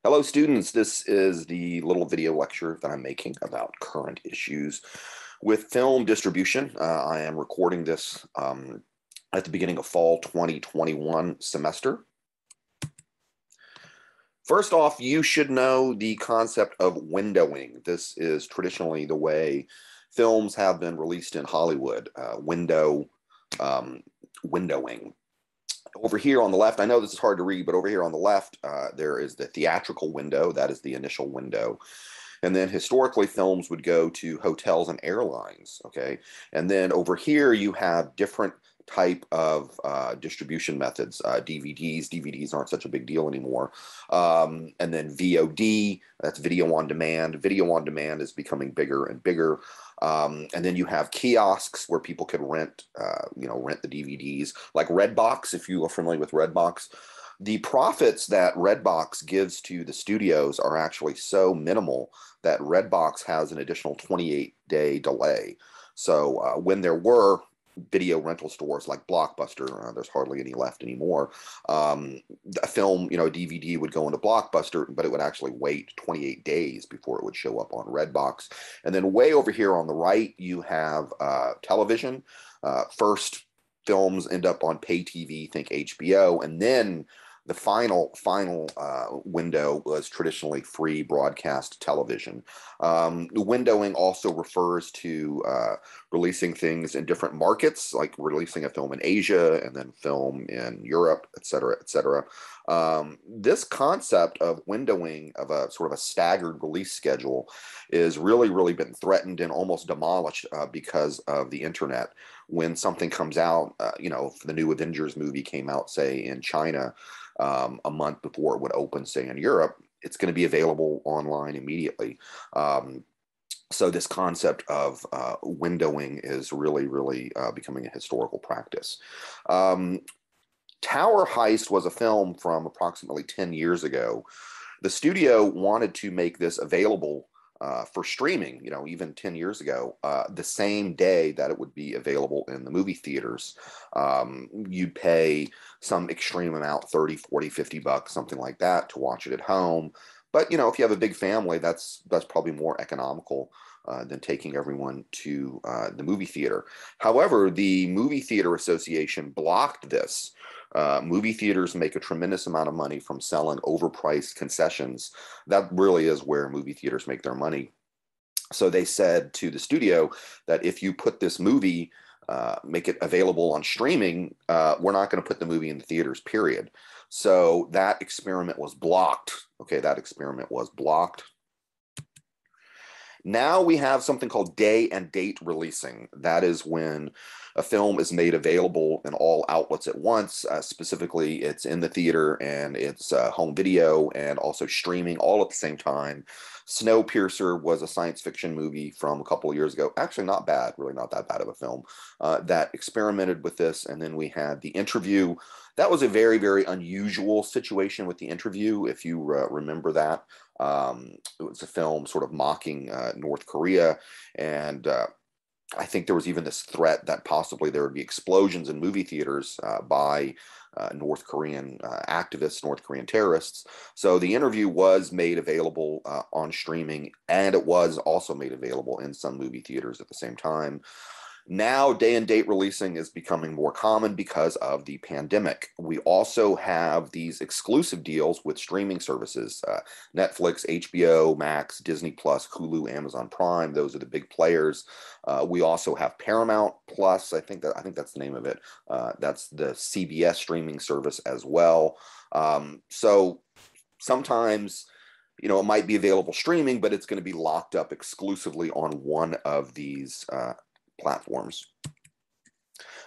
Hello, students. This is the little video lecture that I'm making about current issues with film distribution. I am recording this at the beginning of fall 2021 semester. First off, you should know the concept of windowing. This is traditionally the way films have been released in Hollywood, windowing. Over here on the left, I know this is hard to read, but over here on the left, there is the theatrical window. That is the initial window. And then historically, films would go to hotels and airlines, okay? And then over here, you have different type of distribution methods, DVDs. DVDs aren't such a big deal anymore. And then VOD, that's video on demand. Video on demand is becoming bigger and bigger. And then you have kiosks where people could rent the DVDs, like Redbox, if you are familiar with Redbox. The profits that Redbox gives to the studios are actually so minimal that Redbox has an additional 28-day delay. So when there were video rental stores like Blockbuster, there's hardly any left anymore. A film, a DVD would go into Blockbuster, but it would actually wait 28 days before it would show up on Redbox. And then way over here on the right, you have television. First, films end up on pay TV, think HBO, and then the final window was traditionally free broadcast television. Windowing also refers to releasing things in different markets, like releasing a film in Asia and then film in Europe, et cetera, et cetera. This concept of windowing, of a sort of a staggered release schedule, is really been threatened and almost demolished because of the internet. When something comes out, if the new Avengers movie came out, say, in China, a month before it would open, say, in Europe, it's going to be available online immediately. So this concept of windowing is really becoming a historical practice. Tower Heist was a film from approximately 10 years ago. The studio wanted to make this available for streaming, even 10 years ago, the same day that it would be available in the movie theaters. You'd pay some extreme amount, 30, 40, 50 bucks, something like that, to watch it at home. But, if you have a big family, that's probably more economical than taking everyone to the movie theater. However, the Movie Theater Association blocked this. Movie theaters make a tremendous amount of money from selling overpriced concessions. That really is where movie theaters make their money. So they said to the studio that if you put this movie, make it available on streaming, we're not going to put the movie in the theaters, period. So that experiment was blocked. Okay, that experiment was blocked. Now we have something called day and date releasing. That is when a film is made available in all outlets at once. Specifically, it's in the theater and it's home video and also streaming all at the same time. Snowpiercer was a science fiction movie from a couple of years ago. Actually, not bad, really not that bad of a film that experimented with this. And then we had The Interview. That was a very unusual situation with The Interview, if you remember that. It was a film sort of mocking North Korea, and I think there was even this threat that possibly there would be explosions in movie theaters by North Korean activists, North Korean terrorists. So The Interview was made available on streaming, and it was also made available in some movie theaters at the same time. Now, day and date releasing is becoming more common because of the pandemic. We also have these exclusive deals with streaming services, Netflix, HBO Max, Disney Plus, Hulu, Amazon Prime. Those are the big players. We also have Paramount Plus. I think that's the name of it. That's the CBS streaming service as well. So sometimes, it might be available streaming, but it's going to be locked up exclusively on one of these platforms.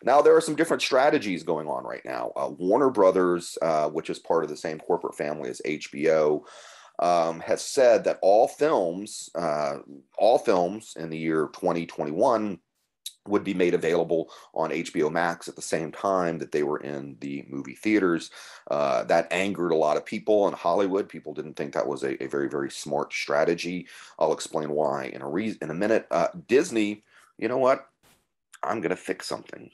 Now, there are some different strategies going on right now. Warner Brothers, which is part of the same corporate family as HBO, has said that all films in the year 2021 would be made available on HBO Max at the same time that they were in the movie theaters. That angered a lot of people in Hollywood. People didn't think that was a very smart strategy. I'll explain why in a minute. Disney, you know what? I'm going to fix something.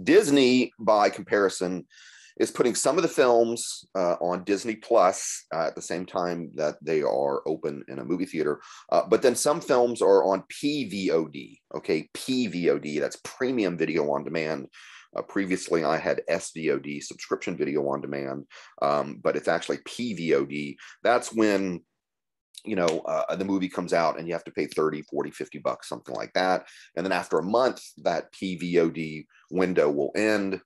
Disney, by comparison, is putting some of the films on Disney Plus at the same time that they are open in a movie theater. But then some films are on PVOD. Okay, PVOD, that's premium video on demand. Previously, I had SVOD, subscription video on demand, but it's actually PVOD. That's when the movie comes out and you have to pay 30, 40, 50 bucks, something like that. And then after a month, that PVOD window will end.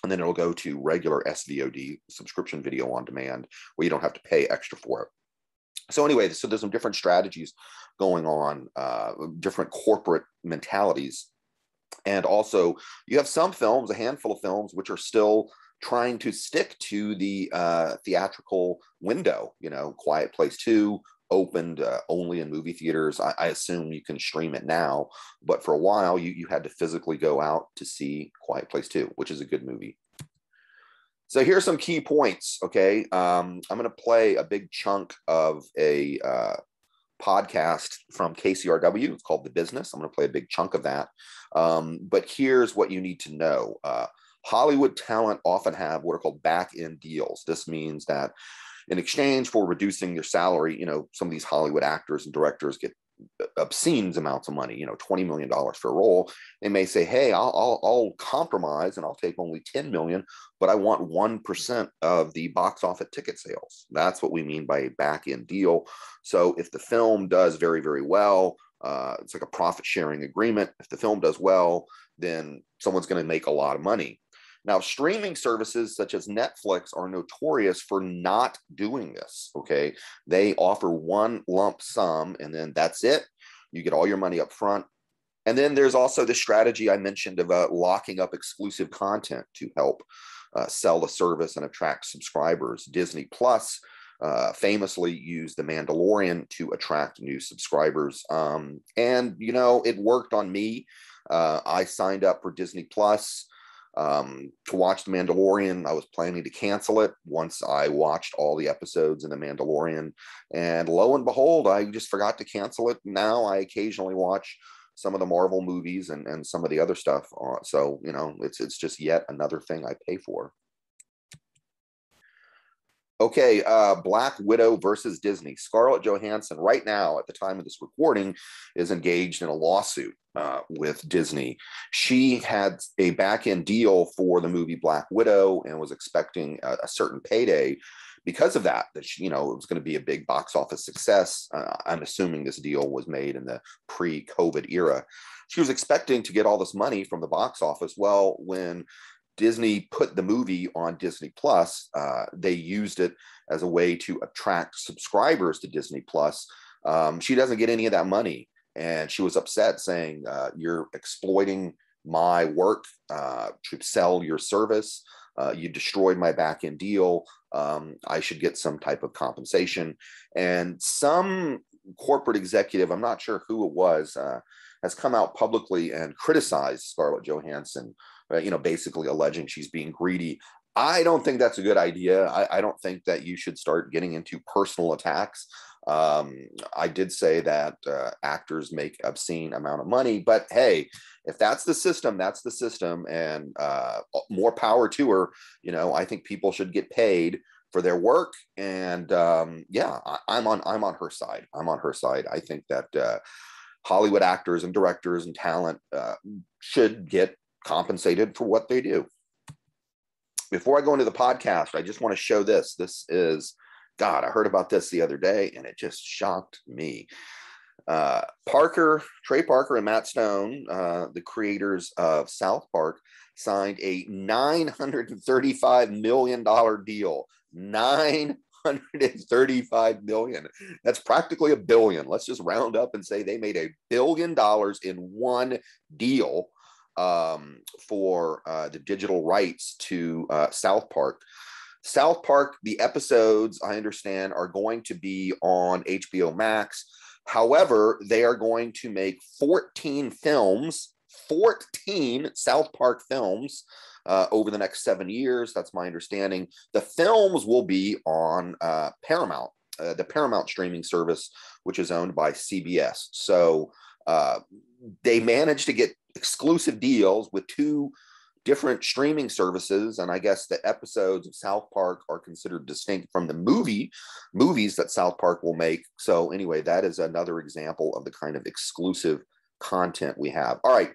And then it'll go to regular SVOD, subscription video on demand, where you don't have to pay extra for it. So anyway, so there's some different strategies going on, different corporate mentalities. And also you have some films, a handful of films, which are still trying to stick to the theatrical window. Quiet Place 2 opened only in movie theaters. I assume you can stream it now, but for a while you had to physically go out to see Quiet Place 2, which is a good movie. So here's some key points. Okay, I'm going to play a big chunk of a podcast from KCRW. It's called The Business. I'm going to play a big chunk of that. But here's what you need to know. Hollywood talent often have what are called back-end deals. This means that in exchange for reducing their salary, some of these Hollywood actors and directors get obscene amounts of money, $20 million for a role. They may say, hey, I'll compromise and I'll take only 10 million, but I want 1% of the box office ticket sales. That's what we mean by a back-end deal. So if the film does very, very well, it's like a profit sharing agreement. If the film does well, then someone's going to make a lot of money. Now, streaming services such as Netflix are notorious for not doing this, okay? They offer one lump sum, and then that's it. You get all your money up front. And then there's also the strategy I mentioned of locking up exclusive content to help sell the service and attract subscribers. Disney Plus famously used The Mandalorian to attract new subscribers. And, it worked on me. I signed up for Disney Plus to watch The Mandalorian. I was planning to cancel it once I watched all the episodes in The Mandalorian, and lo and behold, I just forgot to cancel it. Now I occasionally watch some of the Marvel movies and some of the other stuff. So, it's just yet another thing I pay for. Okay, Black Widow versus Disney. Scarlett Johansson, right now, at the time of this recording, is engaged in a lawsuit with Disney. She had a back-end deal for the movie Black Widow and was expecting a certain payday because of that she, it was going to be a big box office success. I'm assuming this deal was made in the pre-COVID era. She was expecting to get all this money from the box office. Well, when Disney put the movie on Disney Plus, they used it as a way to attract subscribers to Disney Plus. She doesn't get any of that money. And she was upset, saying, you're exploiting my work to sell your service. You destroyed my back-end deal. I should get some type of compensation. And some corporate executive, I'm not sure who it was, has come out publicly and criticized Scarlett Johansson, basically alleging she's being greedy. I don't think that's a good idea. I don't think that you should start getting into personal attacks. I did say that actors make obscene amount of money, but hey, if that's the system, that's the system, and more power to her. I think people should get paid for their work, and I'm on her side. I'm on her side. I think that Hollywood actors and directors and talent should get compensated for what they do. Before I go into the podcast, I just want to show this. This is, God, I heard about this the other day and it just shocked me. Trey Parker and Matt Stone, the creators of South Park, signed a $935 million deal. $935 million. That's practically $1 billion. Let's just round up and say they made $1 billion in one deal for the digital rights to South Park. South Park, the episodes, I understand, are going to be on HBO Max. However, they are going to make 14 films, 14 South Park films over the next 7 years. That's my understanding. The films will be on Paramount, the Paramount streaming service, which is owned by CBS. So they managed to get exclusive deals with two different streaming services, and I guess the episodes of South Park are considered distinct from the movies that South Park will make. So anyway, that is another example of the kind of exclusive content we have. All right.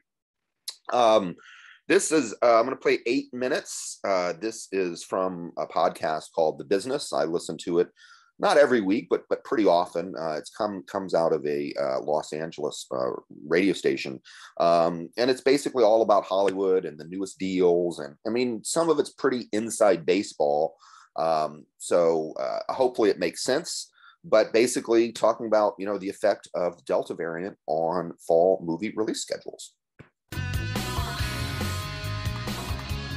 This is I'm going to play 8 minutes. This is from a podcast called The Business. I listen to it not every week, but pretty often. It's comes out of a Los Angeles radio station, and it's basically all about Hollywood and the newest deals. And I mean, some of it's pretty inside baseball. So hopefully it makes sense. But basically, talking about the effect of the Delta variant on fall movie release schedules.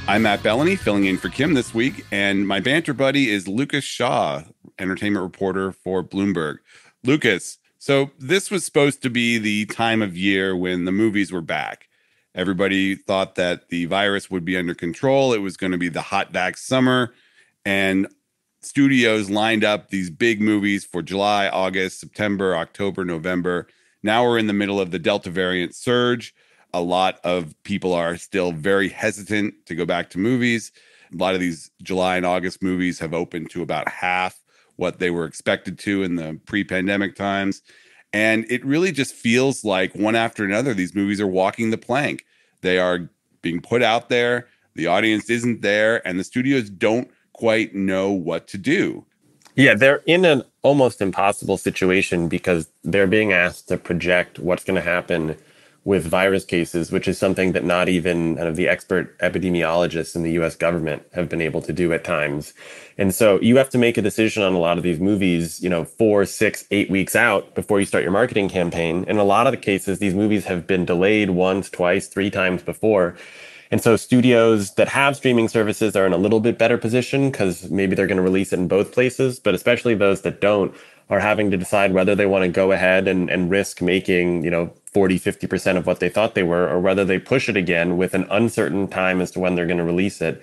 I'm Matt Bellany, filling in for Kim this week, and my banter buddy is Lucas Shaw, entertainment reporter for Bloomberg. Lucas, so this was supposed to be the time of year when the movies were back. Everybody thought that the virus would be under control. It was going to be the hot back summer, and studios lined up these big movies for July, August, September, October, November. Now we're in the middle of the Delta variant surge. A lot of people are still very hesitant to go back to movies. A lot of these July and August movies have opened to about half what they were expected to in the pre-pandemic times. And it really just feels like one after another, these movies are walking the plank. They are being put out there. The audience isn't there, and the studios don't quite know what to do. Yeah, they're in an almost impossible situation because they're being asked to project what's going to happen with virus cases, which is something that not even the expert epidemiologists in the US government have been able to do at times. And so you have to make a decision on a lot of these movies, 4, 6, 8 weeks out before you start your marketing campaign. In a lot of the cases, these movies have been delayed once, twice, 3 times before. And so studios that have streaming services are in a little bit better position because maybe they're going to release it in both places, but especially those that don't are having to decide whether they want to go ahead and risk making, 40, 50% of what they thought they were, or whether they push it again with an uncertain time as to when they're going to release it.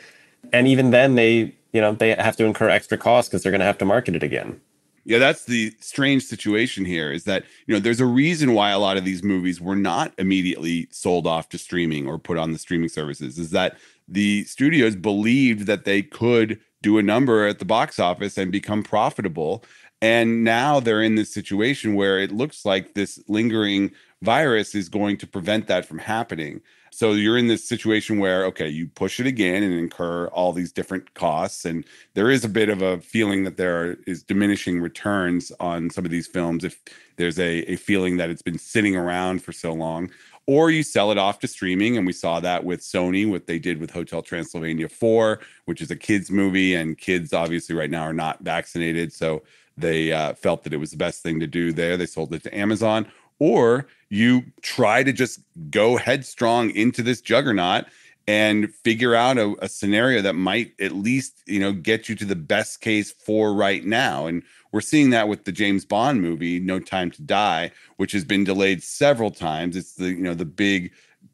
And even then they have to incur extra costs because they're going to have to market it again. Yeah, that's the strange situation here is that, there's a reason why a lot of these movies were not immediately sold off to streaming or put on the streaming services, is that the studios believed that they could do a number at the box office and become profitable. And now they're in this situation where it looks like this lingering virus is going to prevent that from happening. So you're in this situation where, okay, you push it again and incur all these different costs. And there is a bit of a feeling that there is diminishing returns on some of these films if there's a feeling that it's been sitting around for so long. Or you sell it off to streaming. And we saw that with Sony, what they did with Hotel Transylvania 4, which is a kids movie. And kids obviously right now are not vaccinated. So they felt that it was the best thing to do there. They sold it to Amazon. Or you try to just go headstrong into this juggernaut and figure out a scenario that might at least, get you to the best case for right now. And we're seeing that with the James Bond movie, No Time to Die, which has been delayed several times. It's the big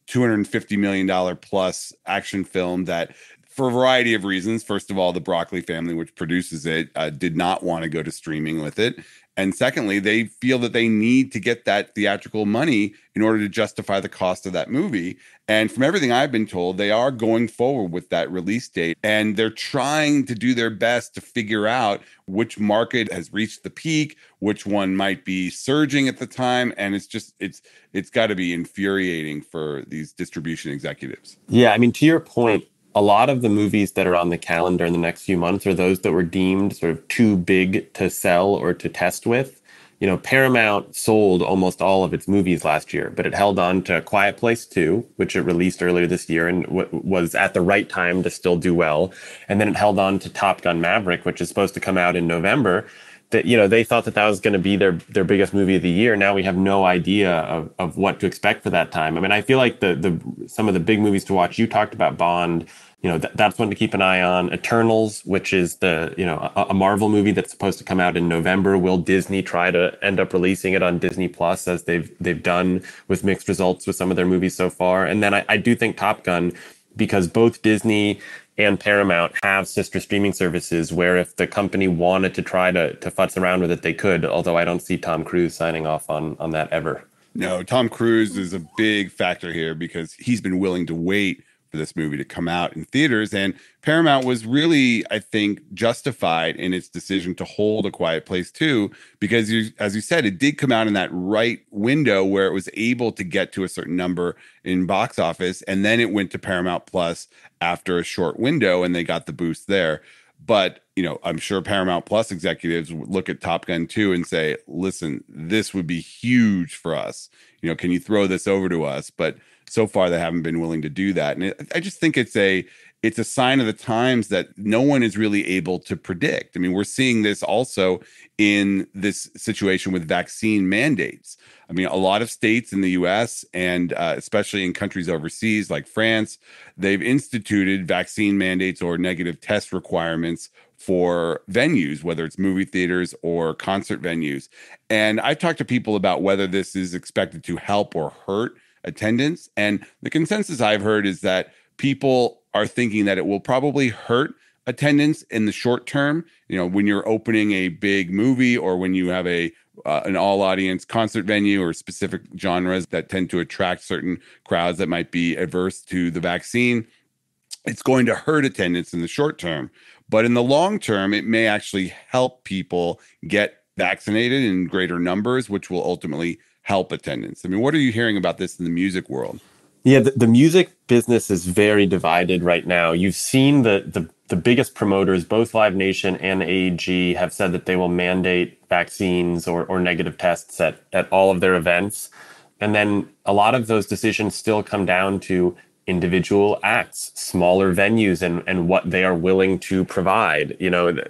$250 million plus action film that, for a variety of reasons, first of all, the Broccoli family, which produces it, did not want to go to streaming with it. And secondly, they feel that they need to get that theatrical money in order to justify the cost of that movie. And from everything I've been told, they are going forward with that release date. And they're trying to do their best to figure out which market has reached the peak, which one might be surging at the time. And it's got to be infuriating for these distribution executives. Yeah, I mean, to your point, a lot of the movies that are on the calendar in the next few months are those that were deemed sort of too big to sell or to test with. Paramount sold almost all of its movies last year, but it held on to Quiet Place 2, which it released earlier this year and was at the right time to still do well. And then it held on to Top Gun Maverick, which is supposed to come out in November. That they thought that was going to be their biggest movie of the year. Now we have no idea of what to expect for that time. I mean, I feel like the some of the big movies to watch. You talked about Bond. That's one to keep an eye on. Eternals, which is a Marvel movie that's supposed to come out in November. Will Disney try to end up releasing it on Disney Plus as they've done with mixed results with some of their movies so far? And then I do think Top Gun, because both Disney and Paramount have sister streaming services where if the company wanted to try to futz around with it, they could, although I don't see Tom Cruise signing off on that ever. No, Tom Cruise is a big factor here because he's been willing to wait for this movie to come out in theaters. And Paramount was really, I think, justified in its decision to hold A Quiet Place 2 because, as you said, it did come out in that right window where it was able to get to a certain number in box office. And then it went to Paramount Plus after a short window and they got the boost there. But, I'm sure Paramount Plus executives would look at Top Gun 2 and say, listen, this would be huge for us. Can you throw this over to us? But so far, they haven't been willing to do that. And I just think it's a sign of the times that no one is really able to predict. I mean, we're seeing this also in this situation with vaccine mandates. I mean, a lot of states in the US and especially in countries overseas like France, they've instituted vaccine mandates or negative test requirements for venues, whether it's movie theaters or concert venues. And I've talked to people about whether this is expected to help or hurt attendance. And the consensus I've heard is that people are thinking that it will probably hurt attendance in the short term. When you're opening a big movie or when you have an all audience concert venue or specific genres that tend to attract certain crowds that might be adverse to the vaccine, it's going to hurt attendance in the short term. But in the long term, it may actually help people get vaccinated in greater numbers, which will ultimately help attendance. I mean, what are you hearing about this in the music world? Yeah, the music business is very divided right now. You've seen the biggest promoters, both Live Nation and AEG, have said that they will mandate vaccines or negative tests at all of their events. And then a lot of those decisions still come down to individual acts, smaller venues, and what they are willing to provide.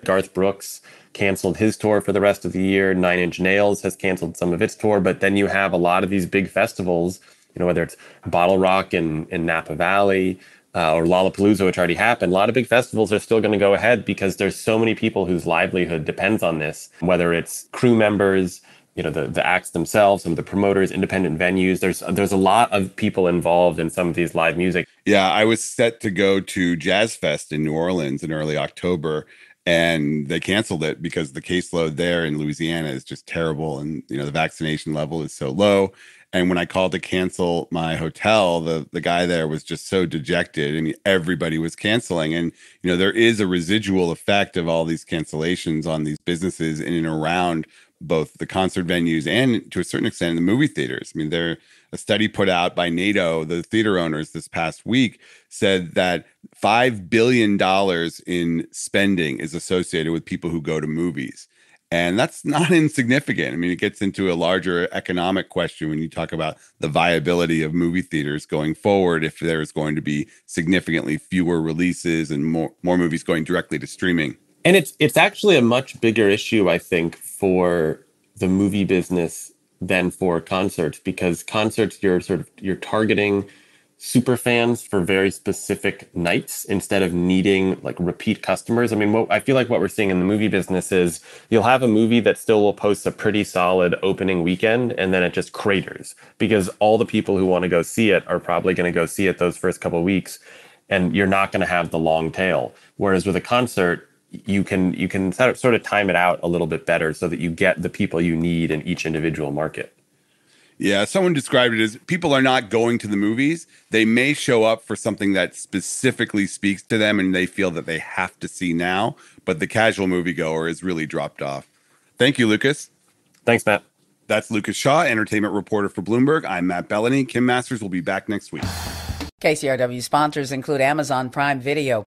Garth Brooks canceled his tour for the rest of the year. Nine Inch Nails has canceled some of its tour. But then you have a lot of these big festivals, whether it's Bottle Rock in Napa Valley or Lollapalooza, which already happened. A lot of big festivals are still going to go ahead because there's so many people whose livelihood depends on this, whether it's crew members, the acts themselves, some of the promoters, independent venues. There's a lot of people involved in some of these live music. Yeah, I was set to go to Jazz Fest in New Orleans in early October, and they canceled it because the caseload there in Louisiana is just terrible, and the vaccination level is so low. And when I called to cancel my hotel, the guy there was just so dejected, and everybody was canceling. And there is a residual effect of all these cancellations on these businesses in and around both the concert venues and to a certain extent in the movie theaters. I mean, a study put out by NATO, the theater owners, this past week said that $5 billion in spending is associated with people who go to movies. And that's not insignificant. I mean, it gets into a larger economic question when you talk about the viability of movie theaters going forward, if there's going to be significantly fewer releases and more movies going directly to streaming. And it's actually a much bigger issue, I think, for the movie business than for concerts, because concerts, you're targeting super fans for very specific nights instead of needing like repeat customers. I mean, I feel like what we're seeing in the movie business is you'll have a movie that still will post a pretty solid opening weekend, and then it just craters because all the people who want to go see it are probably going to go see it those first couple of weeks, and you're not going to have the long tail. Whereas with a concert, you can sort of time it out a little bit better so that you get the people you need in each individual market. Yeah, someone described it as people are not going to the movies. They may show up for something that specifically speaks to them and they feel that they have to see now, but the casual moviegoer is really dropped off. Thank you, Lucas. Thanks, Matt. That's Lucas Shaw, entertainment reporter for Bloomberg. I'm Matt Bellany. Kim Masters will be back next week. KCRW sponsors include Amazon Prime Video.